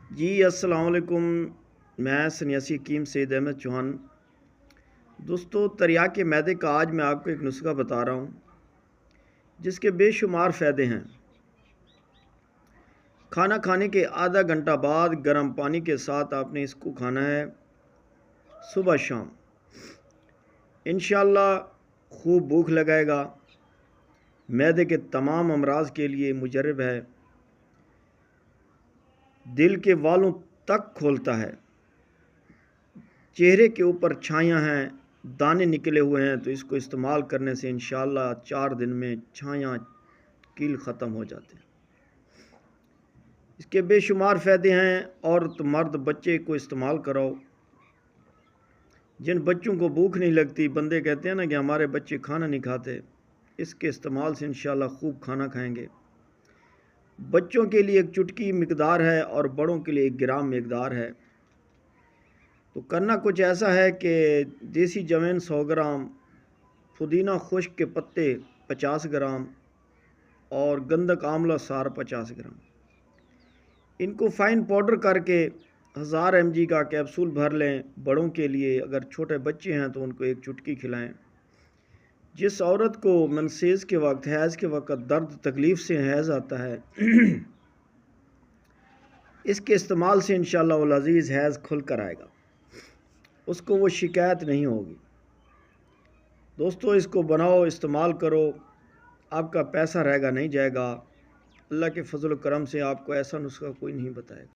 جی السلام علیکم، میں سنیاسی حکیم سید احمد چوہان۔ دوستو، تریاک معدے کا آج میں آپ کو ایک نسخہ بتا رہا ہوں جس کے بے شمار فائدے ہیں۔ کھانا کھانے کے آدھا گھنٹہ بعد گرم پانی کے ساتھ آپ نے اس کو کھانا ہے صبح شام۔ انشاءاللہ خوب بھوک لگائے گا، معدے کے تمام امراض کے لیے مجرب ہے، دل کے والوں تک کھولتا ہے، چہرے کے اوپر چھائیاں ہیں، دانے نکلے ہوئے ہیں تو اس کو استعمال کرنے سے انشاءاللہ 4 دن میں چھائیاں کیل ختم ہو جاتے ہیں۔ اس کے بے شمار فائدے ہیں۔ عورت مرد بچے کو استعمال کراؤ۔ جن بچوں کو بھوک نہیں لگتی، بندے کہتے ہیں نا کہ ہمارے بچے کھانا نہیں کھاتے، اس کے استعمال سے انشاءاللہ خوب کھانا کھائیں گے۔ بچوں کے لیے ایک چٹکی مقدار ہے اور بڑوں کے لیے 1 گرام مقدار ہے۔ تو کرنا کچھ ایسا ہے کہ دیسی جوین 100 گرام، پودینہ خشک کے پتے 50 گرام اور گندک آملہ سار 50 گرام، ان کو فائن پاؤڈر کر کے 1000 mg کا کیپسول بھر لیں۔ بڑوں کے لیے اگر چھوٹے بچے ہیں تو ان کو 1 چٹکی کھلائیں۔ جس عورت کو منسیز کے وقت، حیض کے وقت درد تکلیف سے حیض آتا ہے، اس کے استعمال سے انشاءاللہ العزیز حیض کھل کر آئے گا، اس کو وہ شکایت نہیں ہوگی۔ دوستو، اس کو بناؤ، استعمال کرو، آپ کا پیسہ رہے گا نہیں جائے گا۔ اللہ کے فضل و کرم سے آپ کو ایسا نسخہ کوئی نہیں بتائے گا۔